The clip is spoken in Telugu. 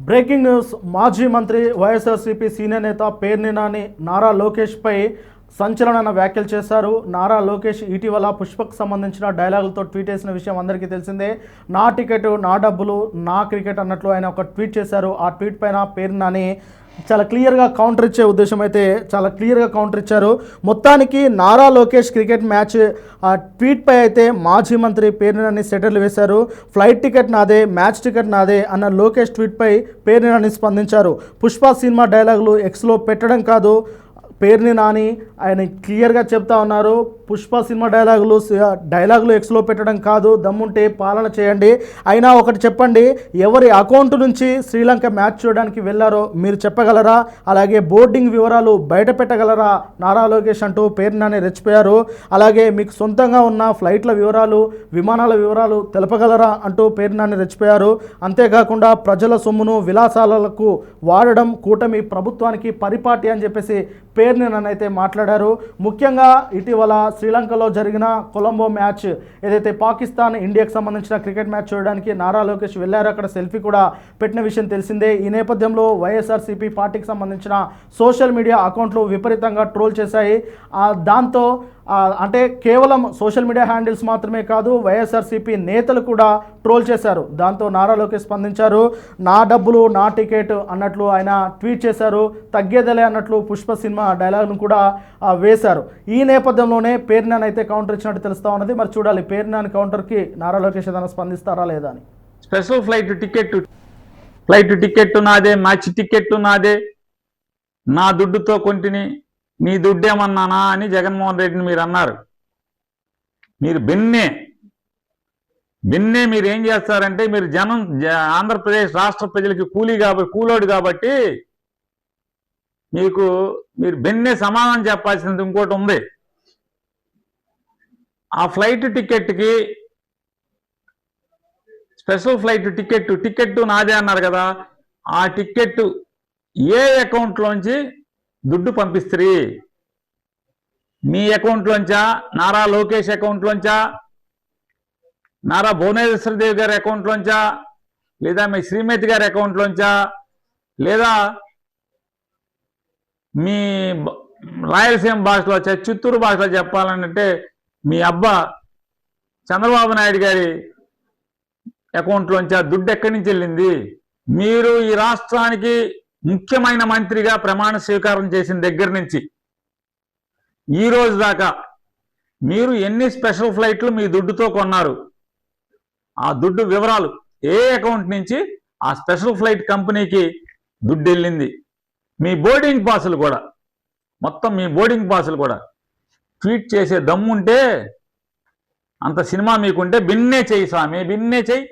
Breaking news. మాజీ మంత్రి వైఎస్ఆర్సీపీ సీనియర్ నేత పేర్ని నాని నారా లోకేష్పై సంచలన వ్యాఖ్యలు చేశారు. నారా లోకేష్ ఇటీవల పుష్పకు సంబంధించిన డైలాగులతో ట్వీట్ చేసిన విషయం అందరికీ తెలిసిందే. నా టికెట్ నా డబ్బులు నా క్రికెట్ అన్నట్లు ఆయన ఒక ట్వీట్ చేశారు. ఆ ట్వీట్ పైన పేర్ని నాని చాలా క్లియర్గా కౌంటర్ ఇచ్చే ఉద్దేశం అయితే చాలా క్లియర్గా కౌంటర్ ఇచ్చారు. మొత్తానికి నారా లోకేష్ క్రికెట్ మ్యాచ్ ఆ ట్వీట్పై అయితే మాజీ మంత్రి పేర్ని నాని సెటర్లు వేశారు. ఫ్లైట్ టికెట్ నాదే, మ్యాచ్ టికెట్ నాదే అన్న లోకేష్ ట్వీట్పై పేర్ని నాని స్పందించారు. పుష్ప సినిమా డైలాగులు ఎక్స్లో పెట్టడం కాదు, పేర్ని నాని ఆయన క్లియర్గా చెప్తా ఉన్నారు. పుష్ప సినిమా డైలాగులు ఎక్స్లో పెట్టడం కాదు, దమ్ముంటే పాలన చేయండి. అయినా ఒకటి చెప్పండి, ఎవరి అకౌంట్ నుంచి శ్రీలంక మ్యాచ్ చూడడానికి వెళ్ళారో మీరు చెప్పగలరా? అలాగే బోర్డింగ్ వివరాలు బయట పెట్టగలరా నారా లోకేష్ అంటూ పేర్ని నాని రెచ్చిపోయారు. అలాగే మీకు సొంతంగా ఉన్న ఫ్లైట్ల వివరాలు, విమానాల వివరాలు తెలపగలరా అంటూ పేర్ని నాని రెచ్చిపోయారు. అంతేకాకుండా ప్రజల సొమ్మును విలాసాలకు వాడడం కూటమి ప్రభుత్వానికి పరిపాటి అని చెప్పేసి పేర్ని నాని అయితే మాట్లాడారు. ముఖ్యంగా ఇటీవల శ్రీలంకలో జరిగిన కొలంబో మ్యాచ్ ఏదైతే పాకిస్తాన్ ఇండియాకి సంబంధించిన క్రికెట్ మ్యాచ్ చూడడానికి నారా లోకేష్ వెళ్ళారు. అక్కడ సెల్ఫీ కూడా పెట్టిన విషయం తెలిసిందే. ఈ నేపథ్యంలో వైఎస్ఆర్సీపీ పార్టీకి సంబంధించిన సోషల్ మీడియా అకౌంట్లు విపరీతంగా ట్రోల్ చేశాయి. దాంతో అంటే కేవలం సోషల్ మీడియా హ్యాండిల్స్ మాత్రమే కాదు, వైఎస్ఆర్సీపీ నేతలు కూడా ట్రోల్ చేశారు. దాంతో నారా లోకేష్ స్పందించారు. నా డబ్బులు నా టికెట్ అన్నట్లు ఆయన ట్వీట్ చేశారు. తగ్గేదలే అన్నట్లు పుష్ప సినిమా డైలాగ్ను కూడా వేశారు. ఈ నేపథ్యంలోనే పేర్ని నాని అయితే కౌంటర్ ఇచ్చినట్టు తెలుస్తూ ఉన్నది. మరి చూడాలి పేర్ని నాని కౌంటర్కి నారా లోకేష్ ఏదైనా స్పందిస్తారా లేదా అని. స్పెషల్ ఫ్లైట్ టికెట్ నాదే, మ్యాచ్ టికెట్ నాదే, నా దుడ్డుతో కొంటిని, నీ దుడ్డేమన్నానా అని జగన్మోహన్ రెడ్డిని మీరు అన్నారు. మీరు బిన్నే మీరు ఏం చేస్తారంటే, మీరు ఆంధ్రప్రదేశ్ రాష్ట్ర ప్రజలకి కూలోడు కాబట్టి మీరు బిన్నే సమాధానం చెప్పాల్సినది ఇంకోటి ఉంది. ఆ ఫ్లైట్ టికెట్కి స్పెషల్ ఫ్లైట్ టికెట్ నాదే అన్నారు కదా, ఆ టికెట్ ఏ అకౌంట్లోంచి దుడ్డు పంపిస్తారు? మీ అకౌంట్లోంచా, నారా లోకేష్ అకౌంట్లోంచా, నారా భువనేశ్వరదేవి గారి అకౌంట్లోంచా, లేదా మీ శ్రీమతి గారి అకౌంట్లోంచా, లేదా మీ రాయలసీమ భాషలో చిత్తూరు భాషలో చెప్పాలంటే మీ అబ్బా చంద్రబాబు నాయుడు గారి అకౌంట్లోంచా దుడ్డు ఎక్కడి నుంచి వెళ్ళింది? మీరు ఈ రాష్ట్రానికి ముఖ్యమైన మంత్రిగా ప్రమాణ స్వీకారం చేసిన దగ్గర నుంచి ఈ రోజు దాకా మీరు ఎన్ని స్పెషల్ ఫ్లైట్లు మీ దుడ్డుతో కొన్నారు? ఆ దుడ్డు వివరాలు, ఏ అకౌంట్ నుంచి ఆ స్పెషల్ ఫ్లైట్ కంపెనీకి దుడ్డు వెళ్ళింది? మీ బోర్డింగ్ పాసులు కూడా, మొత్తం మీ బోర్డింగ్ పాసులు కూడా ట్వీట్ చేసే దమ్ముంటే, అంత సినిమా మీకుంటే బిన్నే చెయ్యి స్వామి, బిన్నే చెయ్యి.